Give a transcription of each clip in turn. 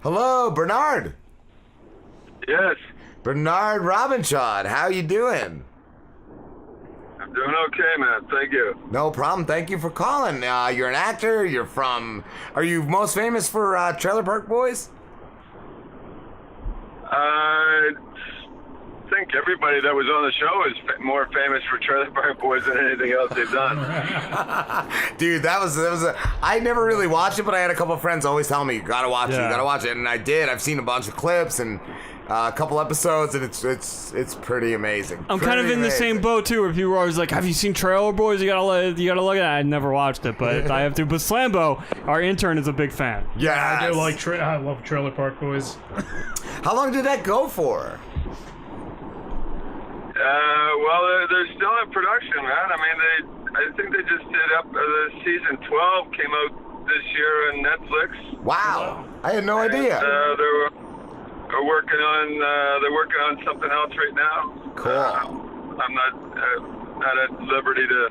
Hello, Bernard. Yes. Bernard Robichaud, how you doing? I'm doing okay, man. Thank you. No problem. Thank you for calling. You're an actor. Are you most famous for Trailer Park Boys? I think everybody that was on the show is more famous for Trailer Park Boys than anything else they've done. Dude, I never really watched it, but I had a couple of friends always tell me, you gotta watch it, and I did. I've seen a bunch of clips and a couple episodes, and it's pretty amazing. I'm kind of in the same boat too, where people are always like, "Have you seen Trailer Boys? You gotta look at it." I never watched it, but I have to. But Slambo, our intern, is a big fan. Yeah, I do like. I love Trailer Park Boys. How long did that go for? Well, they're still in production, man. I mean, I think they just did season 12 came out this year on Netflix. Wow, I had no idea. They're working on something else right now. Cool. I'm not at liberty to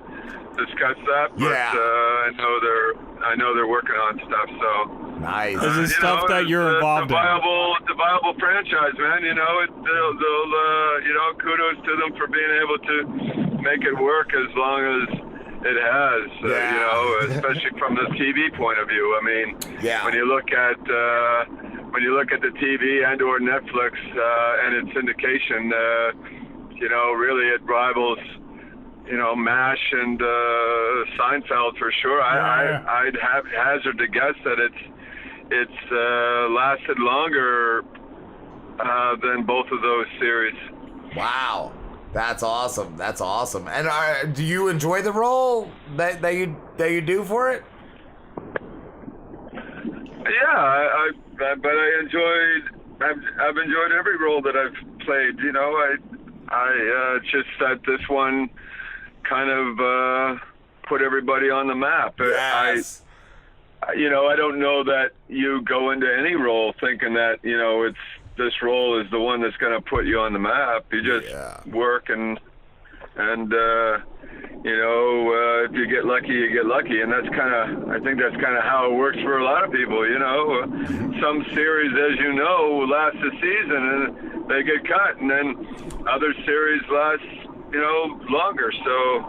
discuss that, but Yeah. I know they're working on stuff. So Nice. Is it stuff that you're involved in? It's a viable franchise, man. They'll kudos to them for being able to make it work as long as it has. Yeah. Especially from the TV point of view. I mean, Yeah. when you look at the TV and/or Netflix and its syndication, really it rivals, MASH and Seinfeld for sure. Yeah. I'd hazard to guess that it's lasted longer than both of those series. Wow, that's awesome. That's awesome. And do you enjoy the role that you do for it? Yeah, I've enjoyed every role that I've played. I just that this one kind of put everybody on the map. Yes. I don't know that you go into any role thinking that this role is the one that's going to put you on the map. You just work and if you get lucky, you get lucky, and I think that's kind of how it works for a lot of people. Some series, as you know, last a season and they get cut, and then other series last longer. So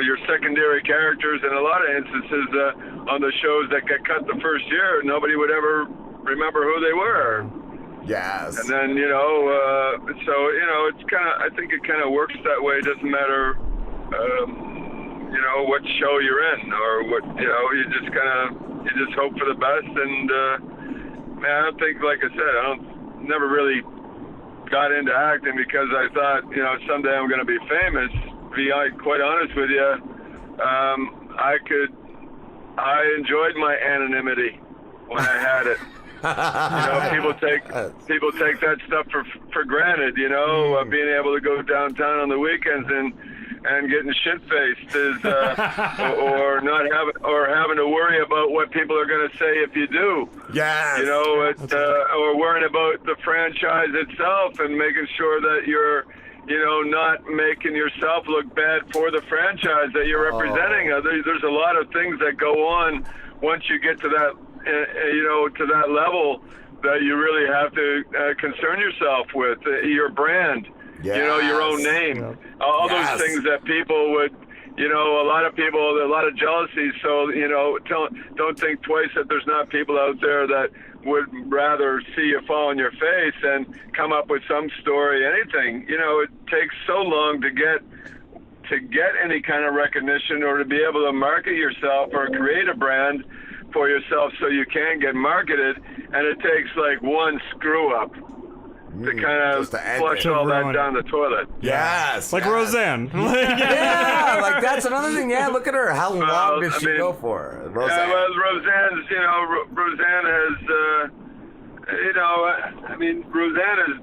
your secondary characters in a lot of instances on the shows that get cut the first year, nobody would ever remember who they were. Yes. And then, it's kind of, I think it kind of works that way. It doesn't matter, what show you're in or what, you just hope for the best. And, I don't think, like I said, never really got into acting because I thought, someday I'm going to be famous. To be quite honest with you, I enjoyed my anonymity when I had it. People take that stuff for granted. Being able to go downtown on the weekends and getting shit faced is, or having to worry about what people are going to say if you do. Yes. Or worrying about the franchise itself and making sure that you're, not making yourself look bad for the franchise that you're representing. There's a lot of things that go on once you get to that. To that level that you really have to concern yourself with your brand, your own name, all those things that people would, a lot of jealousy. So, don't think twice that there's not people out there that would rather see you fall on your face and come up with some story, anything. It takes so long to get any kind of recognition or to be able to market yourself or create a brand for yourself so you can get marketed, and it takes like one screw up to kind of flush all that down the toilet. Yes. Like Roseanne. Yeah, like that's another thing. Yeah, look at her. How long did she go for? Roseanne. Yeah, well, Roseanne has, Roseanne has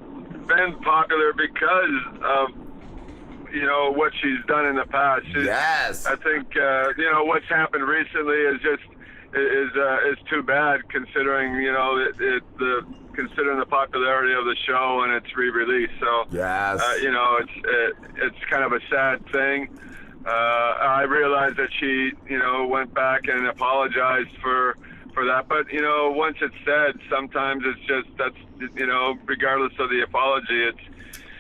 been popular because of, what she's done in the past. I think, what's happened recently is too bad considering considering the popularity of the show and its re-release. So it's kind of a sad thing. I realized that she went back and apologized for for that. But once it's said, sometimes it's just regardless of the apology, it's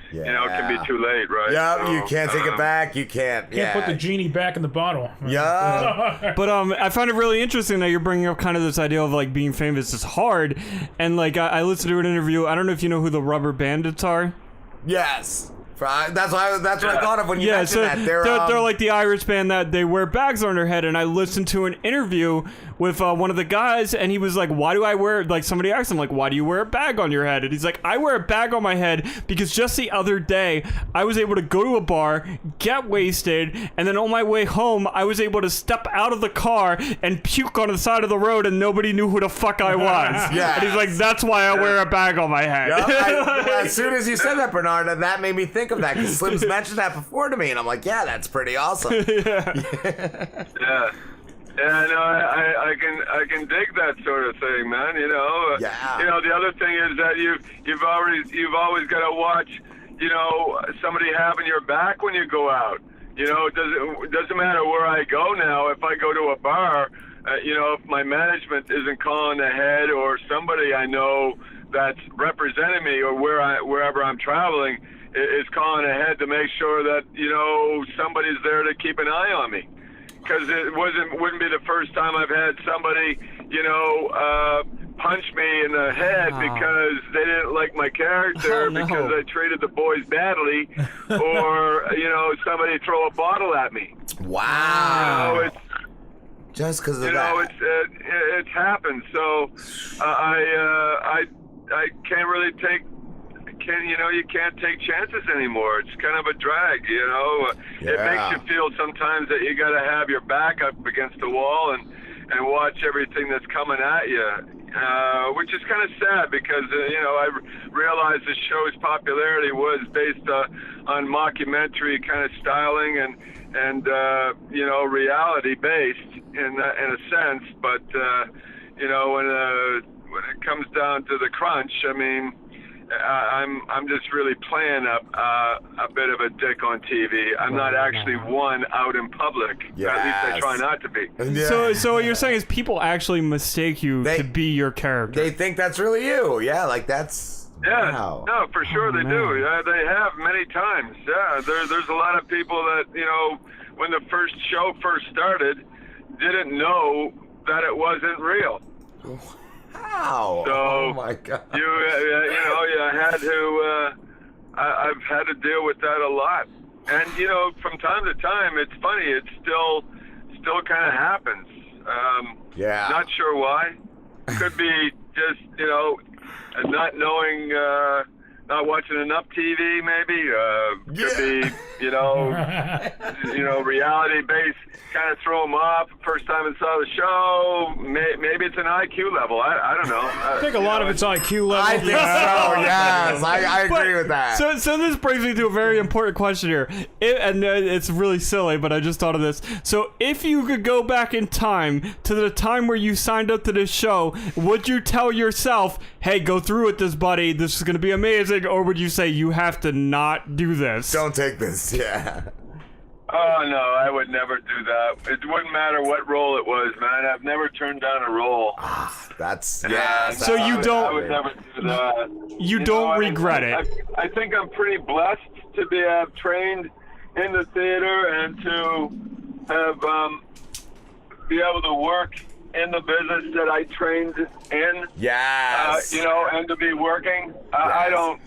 it can be too late, right? Yeah, So, you can't take it back. You can't. Can't put the genie back in the bottle. Yeah. But I find it really interesting that you're bringing up kind of this idea of like being famous is hard, and like I listened to an interview. I don't know if you know who the Rubber Bandits are. Yes. That's what I thought of when you mentioned that. They're like the Irish band that they wear bags on their head, and I listened to an interview with one of the guys, and he was like, why do I wear, like somebody asked him, like, why do you wear a bag on your head? And he's like, I wear a bag on my head because just the other day, I was able to go to a bar, get wasted, and then on my way home, I was able to step out of the car and puke on the side of the road, and nobody knew who the fuck I was. Yeah. And he's like, that's why I wear a bag on my head. As soon as you said that, Bernard, that made me think of that, because Slim's mentioned that before to me, and I'm like, yeah, that's pretty awesome. Yeah. Yeah, no, I can dig that sort of thing, man. Yeah. The other thing is that you've always got to watch, somebody having your back when you go out. It doesn't matter where I go now. If I go to a bar, if my management isn't calling ahead, or somebody I know that's representing me, or wherever I'm traveling is calling ahead to make sure that somebody's there to keep an eye on me. Because it wouldn't be the first time I've had somebody, punch me in the head because they didn't like my character because I treated the boys badly, or somebody throw a bottle at me. Wow. Just because of that. It's happened. So I can't really take. You can't take chances anymore. It's kind of a drag, It makes you feel sometimes that you got to have your back up against the wall and watch everything that's coming at you, which is kind of sad because, I realized the show's popularity was based on mockumentary kind of styling and reality based in a sense. But, when it comes down to the crunch, I mean, I'm just really playing a bit of a dick on TV. I'm not actually one out in public. Yes. At least I try not to be. Yeah. So what you're saying is people actually mistake you to be your character. They think that's really you. Yeah, like that's... Yeah, wow. no, for sure they do. Yeah, they have many times. Yeah, there's a lot of people that, when the show first started, didn't know that it wasn't real. Wow. So, oh my God. I've had to deal with that a lot. And, from time to time, it's funny, it still kind of happens. Yeah. Not sure why. Could be just, not knowing, not watching enough TV, maybe. Could be, reality-based, kind of throw them off. First time I saw the show, maybe it's an IQ level. I don't know. I think a lot of it's IQ level. I think so, yes. I agree with that. So this brings me to a very important question here. It's really silly, but I just thought of this. So if you could go back in time to the time where you signed up to this show, would you tell yourself, hey, go through with this, buddy, this is going to be amazing, or would you say you have to not do this? Don't take this, yeah. Oh, no, I would never do that. It wouldn't matter what role it was, man. I've never turned down a role. That's, So you don't... I would never do that. You don't regret it. I think I'm pretty blessed to have trained in the theater and to have be able to work in the business that I trained in. Yes. And to be working. I don't,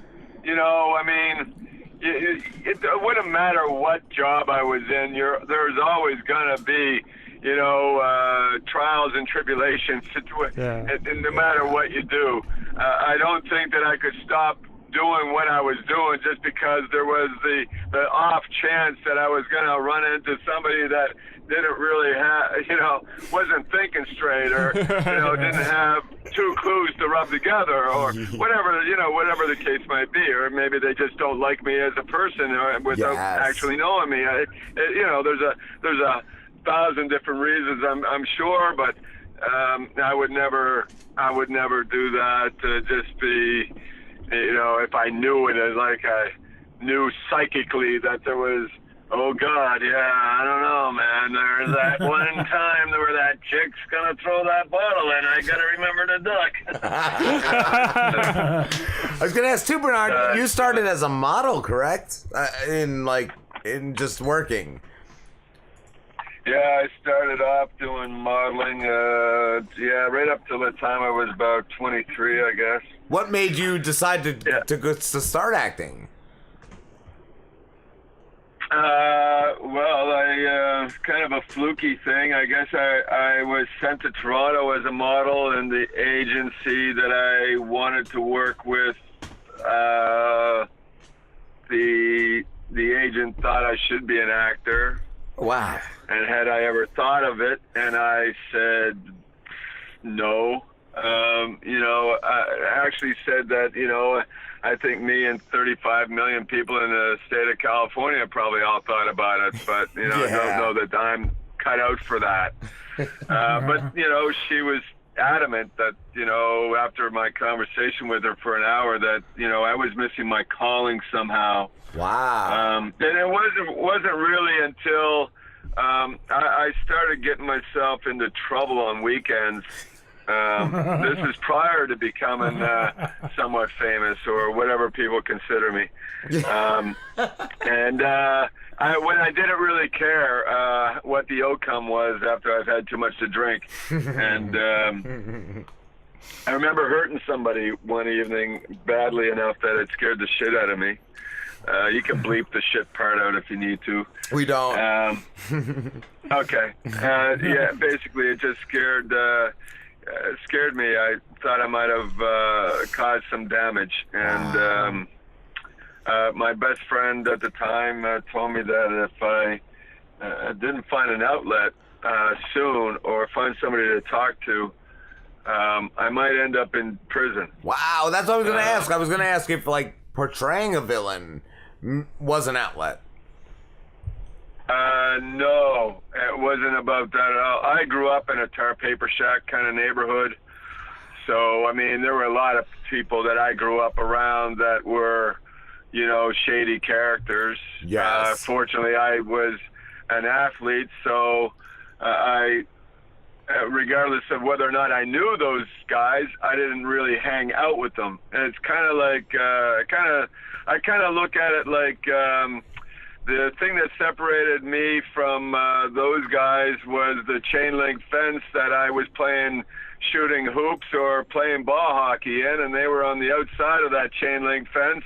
it wouldn't matter what job I was in. There's always going to be, trials and tribulations, and no matter what you do. I don't think that I could stop doing what I was doing just because there was the off chance that I was going to run into somebody that didn't really have, wasn't thinking straight, or, didn't have two clues to rub together, or whatever, whatever the case might be, or maybe they just don't like me as a person without actually knowing me. There's a thousand different reasons, I'm sure, but I would never do that to just be, if I knew it, as like I knew psychically that there was Oh God, yeah, I don't know, man. There's that one time where that chick's gonna throw that bottle in. I gotta remember to duck. I was gonna ask too, Bernard. You started as a model, correct? In just working. Yeah, I started off doing modeling. Right up till the time I was about 23, I guess. What made you decide to start acting? Kind of a fluky thing. I guess I was sent to Toronto as a model, and the agency that I wanted to work with, the agent thought I should be an actor. Wow. And had I ever thought of it, and I said no. I actually said that, I think me and 35 million people in the state of California probably all thought about it, but, I don't know that I'm cut out for that. But, she was adamant that, after my conversation with her for an hour that, I was missing my calling somehow. Wow. And it wasn't really until I started getting myself into trouble on weekends. This is prior to becoming somewhat famous or whatever people consider me. When I didn't really care what the outcome was after I've had too much to drink. And I remember hurting somebody one evening badly enough that it scared the shit out of me. You can bleep the shit part out if you need to. We don't. Okay. Basically it just scared me. I thought I might have caused some damage, and my best friend at the time told me that if I didn't find an outlet soon or find somebody to talk to, I might end up in prison. Wow, that's what I was going to ask. I was going to ask if portraying a villain was an outlet. No, it wasn't about that at all. I grew up in a tar paper shack kind of neighborhood. So, there were a lot of people that I grew up around that were, shady characters. Yes. Fortunately, I was an athlete, so regardless of whether or not I knew those guys, I didn't really hang out with them. And it's kind of like, I kind of look at it like, the thing that separated me from those guys was the chain link fence that I was shooting hoops or playing ball hockey in, and they were on the outside of that chain link fence,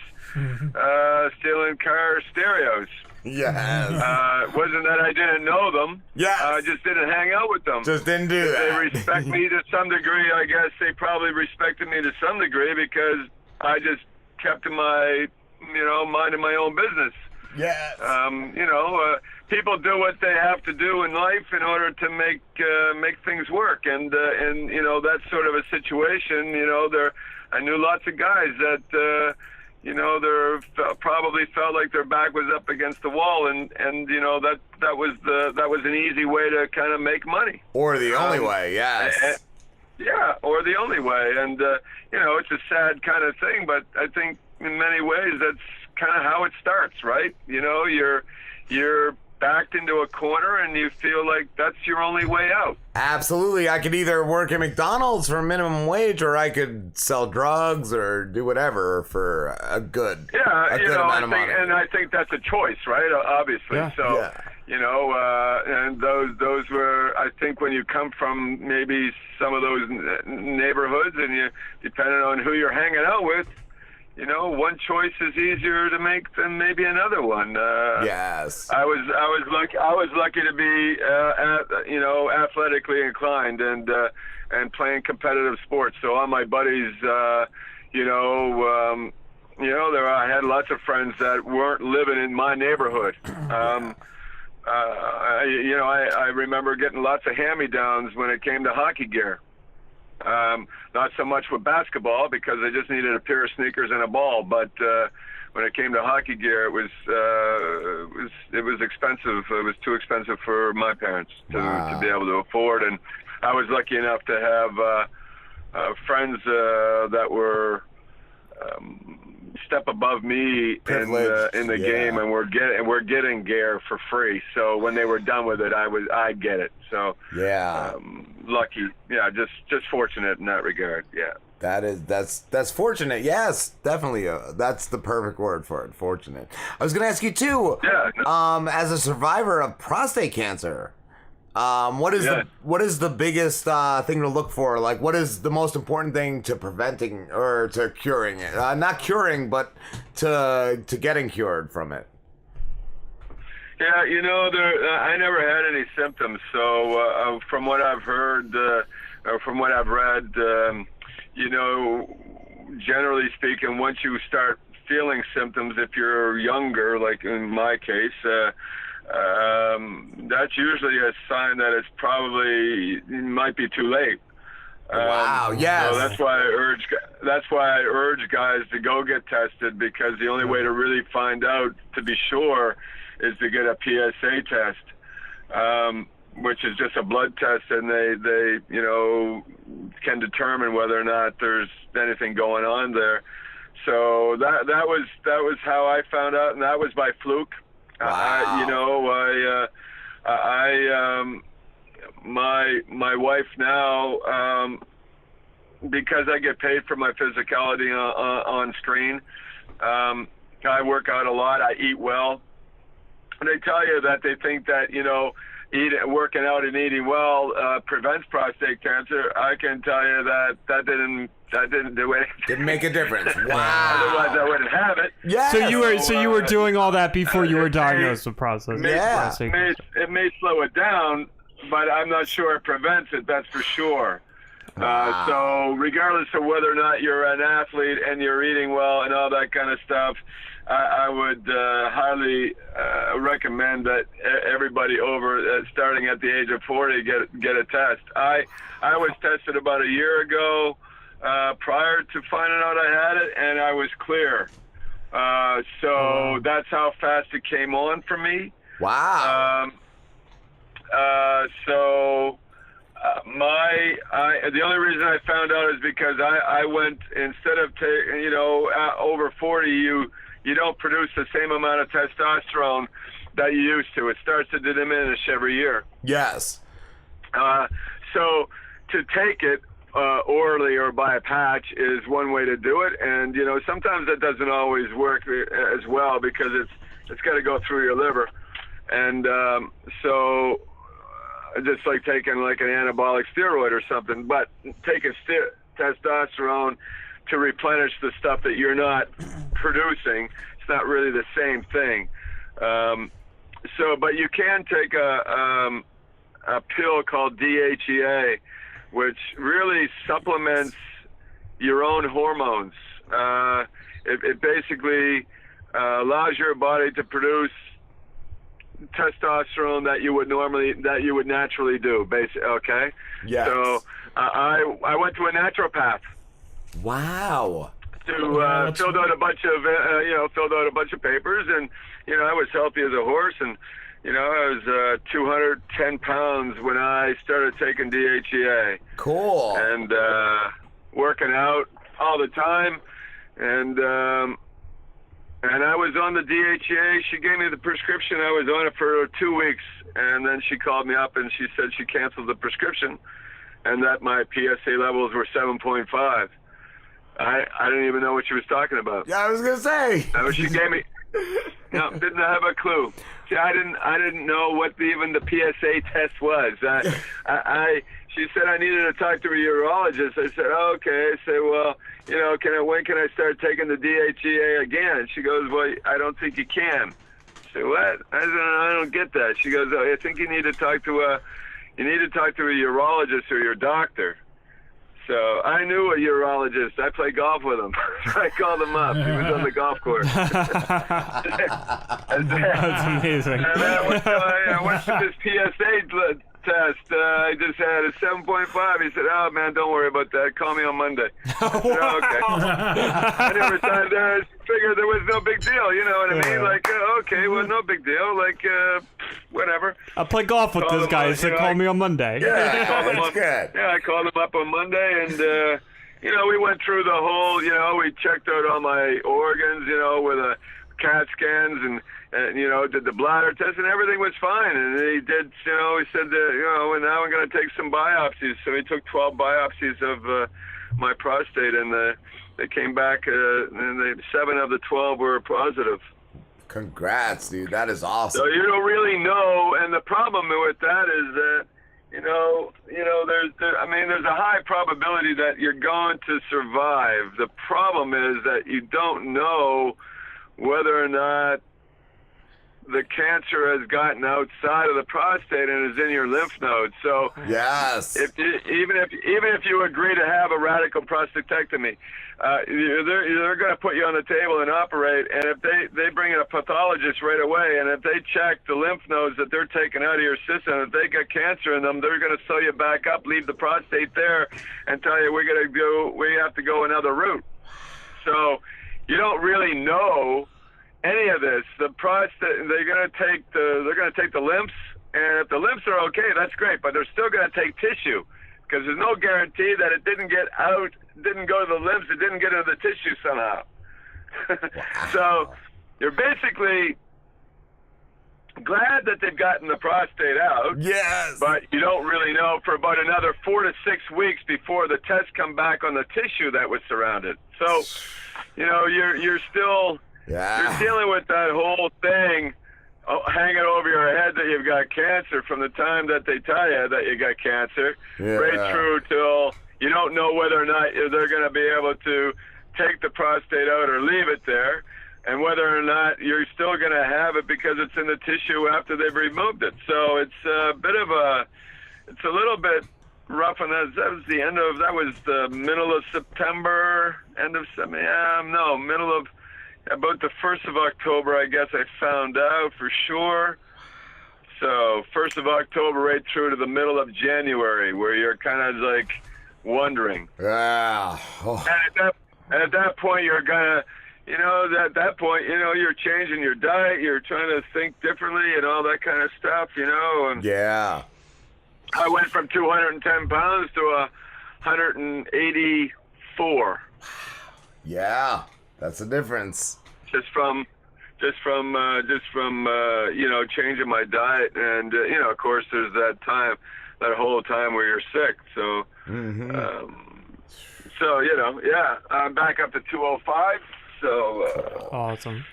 stealing car stereos. Yes. It wasn't that I didn't know them. Yes. I just didn't hang out with them. Just didn't do that. They respect me to some degree. I guess they probably respected me to some degree because I just kept minding my own business. Yes. People do what they have to do in life in order to make things work, and that sort of a situation. I knew lots of guys that probably felt like their back was up against the wall, and that was an easy way to kind of make money. Or the only way, yes. Or the only way, and it's a sad kind of thing, but I think in many ways that's kind of how it starts, right? You're backed into a corner and you feel like that's your only way out. Absolutely. I could either work at McDonald's for minimum wage, or I could sell drugs or do whatever for a good amount of money. And I think that's a choice, right? Obviously. Yeah. So, and those were, I think, when you come from maybe some of those neighborhoods, and you, depending on who you're hanging out with, one choice is easier to make than maybe another one. Yes. I was lucky to be athletically inclined and playing competitive sports. So all my buddies, I had lots of friends that weren't living in my neighborhood. I remember getting lots of hand-me-downs when it came to hockey gear. Not so much with basketball because I just needed a pair of sneakers and a ball, but when it came to hockey gear, it was expensive. It was too expensive for my parents to be able to afford, and I was lucky enough to have friends that were step above me in the game, and we're getting gear for free. So when they were done with it, I'd get it. So lucky, just fortunate in that regard. Yeah. That's fortunate. Yes, definitely. That's the perfect word for it. Fortunate. I was gonna ask you too. Yeah. As a survivor of prostate cancer, what is the biggest thing to look for? Like, what is the most important thing to preventing or to curing it? Not curing, but to getting cured from it. Yeah, I never had any symptoms. So from what I've heard, or from what I've read, generally speaking, once you start feeling symptoms, if you're younger, like in my case, that's usually a sign that it might be too late. Wow. Yes. So that's why I urge guys to go get tested, because the only way to really find out, to be sure, is to get a PSA test, which is just a blood test, and they can determine whether or not there's anything going on there. So that was how I found out, and that was by fluke. Wow. My wife now, because I get paid for my physicality on screen, I work out a lot. I eat well. And they tell you that they think that, working out and eating well prevents prostate cancer. I can tell you that didn't do anything. Didn't make a difference. Wow. Otherwise, I wouldn't have it. Yeah. So you were doing all that before you were diagnosed with prostate. It may slow it down, but I'm not sure it prevents it. That's for sure. Wow. So regardless of whether or not you're an athlete and you're eating well and all that kind of stuff, I would highly recommend that everybody over starting at the age of 40 get a test. I was tested about a year ago prior to finding out I had it, and I was clear. So that's how fast it came on for me. Wow. The only reason I found out is because I went, instead of over 40, you don't produce the same amount of testosterone that you used to. It starts to diminish every year. Yes. So to take it orally or by a patch is one way to do it, and sometimes that doesn't always work as well, because it's got to go through your liver, and so just like taking like an anabolic steroid or something, but take testosterone to replenish the stuff that you're not producing. It's not really the same thing. But you can take a pill called DHEA, which really supplements your own hormones. It basically allows your body to produce testosterone that you would naturally do. Okay. Yes. So I went to a naturopath. Wow. Filled out a bunch of papers, and I was healthy as a horse, and I was 210 pounds when I started taking DHEA. Cool. And working out all the time, and I was on the DHEA. She gave me the prescription. I was on it for 2 weeks, and then she called me up and she said she canceled the prescription, and that my PSA levels were 7.5. I didn't even know what she was talking about. Yeah, I was gonna say. She gave me. No, didn't have a clue. See, I didn't know what even the PSA test was. She said I needed to talk to a urologist. I said, oh, okay. I said, well, when can I start taking the DHEA again? And she goes, well, I don't think you can. I said, what? I said, I don't get that. She goes, oh, I think you need to talk to a urologist or your doctor. So I knew a urologist. I play golf with him. I called him up. He was on the golf course. That's amazing. And I went to this PSA test. I just had a 7.5. He said, oh, man, don't worry about that. Call me on Monday. I said, oh, okay. I never thought I figured there was no big deal. You know what I mean? Like, okay, well, no big deal. Like, whatever. I play golf with this guy. He said, call me on Monday. Yeah, I called him good. Yeah, I called him up on Monday, and we went through the whole, we checked out all my organs, with a CAT scans and did the bladder test and everything was fine. And he did, he said that, and now I'm going to take some biopsies. So he took 12 biopsies of my prostate, and they came back, and 7 of the 12 were positive. Congrats, dude. That is awesome. So you don't really know, and the problem with that is that, there's a high probability that you're going to survive. The problem is that you don't know whether or not the cancer has gotten outside of the prostate and is in your lymph nodes. So yes, even if you agree to have a radical prostatectomy, they're going to put you on the table and operate. And if they bring in a pathologist right away, and if they check the lymph nodes that they're taking out of your system, if they got cancer in them, they're going to sew you back up, leave the prostate there, and tell you we have to go another route. So you don't really know any of this. The prostate, they're going to take the lymphs, and if the lymphs are okay, that's great. But they're still going to take tissue, because there's no guarantee that it didn't get out, didn't go to the lymphs, it didn't get into the tissue somehow. So you're basically glad that they've gotten the prostate out. Yes. But you don't really know for about another 4 to 6 weeks before the tests come back on the tissue that was surrounded. So, you're still. Yeah. You're dealing with that whole thing hanging over your head that you've got cancer from the time that they tell you that you got cancer, right through till you don't know whether or not they're going to be able to take the prostate out or leave it there, and whether or not you're still going to have it because it's in the tissue after they've removed it. So it's a little bit rough, and that was the middle of September, middle of. About the 1st of October, I guess I found out for sure. So 1st of October right through to the middle of January, where you're kind of like wondering. Yeah. Oh. And at that point, you're gonna, at that point, you're changing your diet, you're trying to think differently and all that kind of stuff, And yeah. I went from 210 pounds to 184. Yeah. That's the difference. Just from changing my diet, and of course there's that whole time where you're sick. So, I'm back up to 205. So awesome.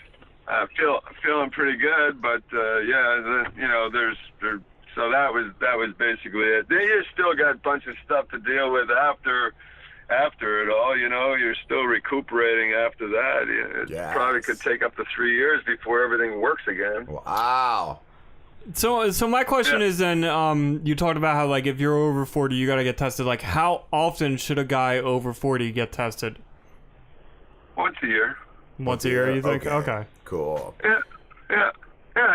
Feeling pretty good, but so that was basically it. Then you still got a bunch of stuff to deal with after it all, you're still recuperating after that. It probably could take up to 3 years before everything works again. Wow. So my question is then, you talked about how, like, if you're over 40, you got to get tested. Like, how often should a guy over 40 get tested? Once a year. Once a year, you think? Okay. Cool. Yeah,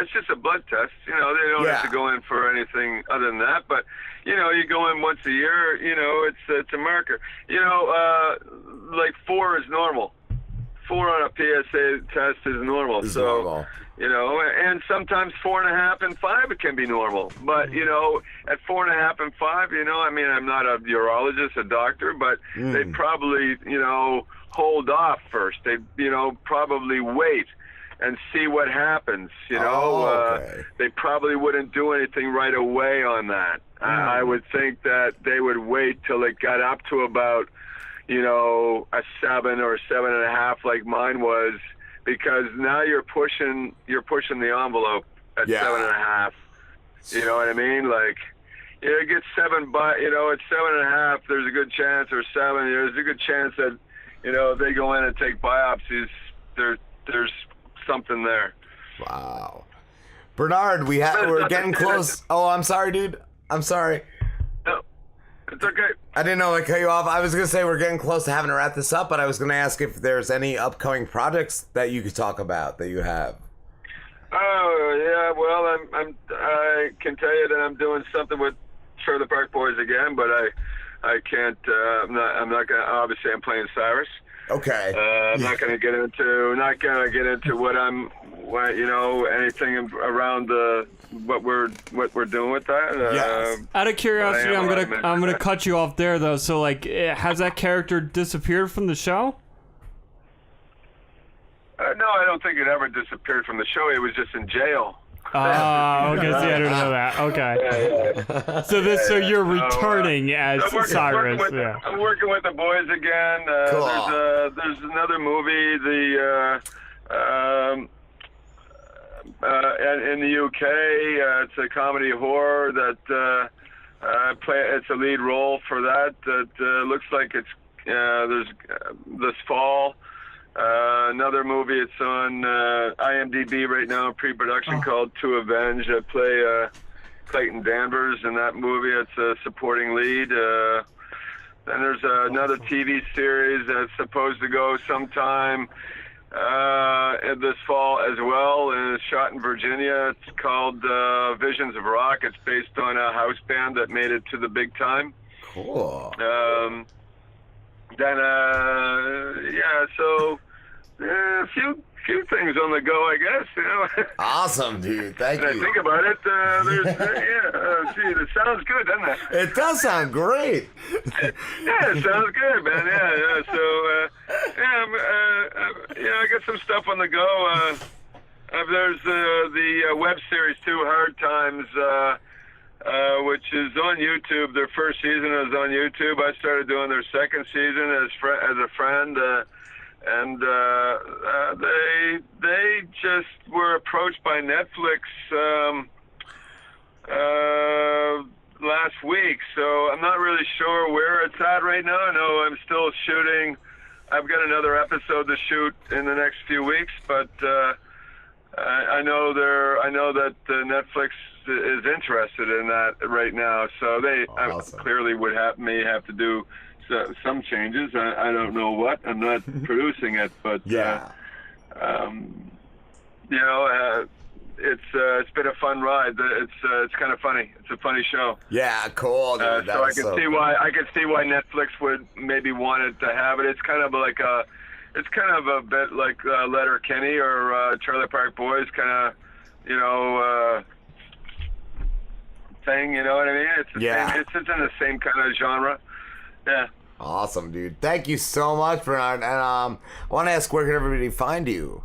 it's just a blood test. They don't have to go in for anything other than that. But, you go in once a year, it's a marker. Like 4 is normal. 4 on a PSA test is normal. It's normal. And sometimes 4.5 and 5 it can be normal. But, at 4.5 and 5, I'm not a urologist, a doctor, but they probably, hold off first. They, probably wait and see what happens. They probably wouldn't do anything right away on that. I would think that they would wait till it got up to about, a 7 or 7.5 like mine was, because now you're pushing the envelope at 7.5. You know what I mean? Like, it gets 7, but at 7.5, there's a good chance, or 7, there's a good chance that, they go in and take biopsies. There's something there. Wow. Bernard, we're getting close. Oh, I'm sorry, dude. I'm sorry. No, it's okay. I didn't know I cut you off. I was going to say we're getting close to having to wrap this up, but I was going to ask if there's any upcoming projects that you could talk about that you have. Oh, yeah, well, I can tell you that I'm doing something with Trailer Park Boys again, but I can't. I'm not gonna. Obviously, I'm playing Cyrus. Okay. I'm not gonna get into what anything around what we're doing with that. Yes. Out of curiosity, I'm gonna cut you off there though. So like, has that character disappeared from the show? No, I don't think it ever disappeared from the show. He was just in jail. Oh, okay. See, I didn't know that. Okay. So you're returning as Cyrus. I'm working with the boys again. Cool. There's another movie, in the UK. It's a comedy horror that it's a lead role for that. That looks like it's there's this fall. Another movie, it's on IMDb right now, pre-production, called To Avenge. I play Clayton Danvers in that movie. It's a supporting lead. Then there's another TV series that's supposed to go sometime this fall as well, and it's shot in Virginia. It's called Visions of Rock. It's based on a house band that made it to the big time. Cool. Then, so a few things on the go, I guess. Awesome, dude. Thank you. When I think about it, it sounds good, doesn't it? It does sound great. Yeah, it sounds good, man. Yeah. So, I got some stuff on the go. There's the web series too, Hard Times. Which is on YouTube. Their first season is on YouTube. I started doing their second season as a friend, and they just were approached by Netflix last week. So I'm not really sure where it's at right now. I know I'm still shooting. I've got another episode to shoot in the next few weeks, but I know that Netflix is interested in that right now, so they Awesome. Clearly may have to do some changes. I don't know what. I'm not producing it, but Yeah. it's been a fun ride. It's kind of funny. It's a funny show. Yeah, cool, dude. So I can see why Netflix would maybe want it to have it. It's kind of like a bit like Letterkenny or Trailer Park Boys kind of, thing, you know what I mean? It's in the same kind of genre. Yeah. Awesome, dude. Thank you so much, Bernard. And I want to ask, where can everybody find you?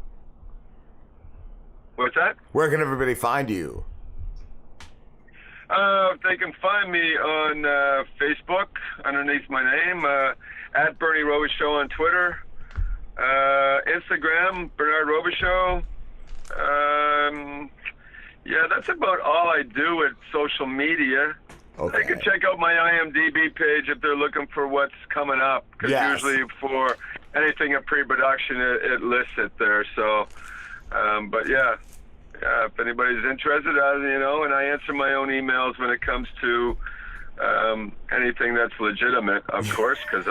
What's that? Where can everybody find you? They can find me on Facebook underneath my name, at Bernie Robichaud on Twitter, Instagram, Bernard Robichaud. Yeah, that's about all I do with social media. Okay. They can check out my IMDb page if they're looking for what's coming up. Because usually for anything in pre-production, it lists it there. So, but yeah, if anybody's interested, and I answer my own emails when it comes to anything that's legitimate, of course, because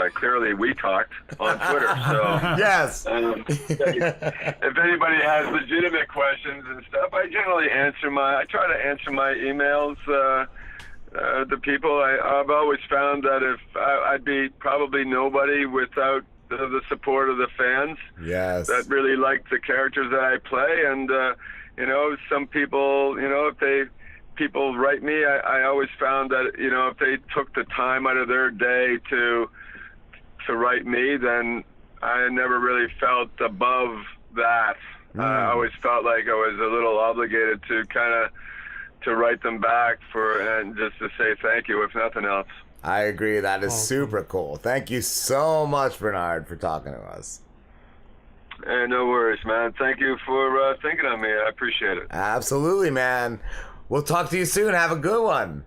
we talked on Twitter. So Yes. if anybody has legitimate questions and stuff, I generally I try to answer my emails to people. I've always found that if I'd be probably nobody without the support of the fans. Yes. That really like the characters that I play, and some people, if people write me, I always found that if they took the time out of their day to write me, then I never really felt above that. I always felt like I was a little obligated to write them back and just to say thank you, if nothing else. I agree. That is super cool. Thank you so much, Bernard, for talking to us. No worries, man. Thank you for thinking of me. I appreciate it. Absolutely, man. We'll talk to you soon. Have a good one.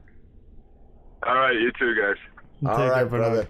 All right, you too, guys. All right, brother.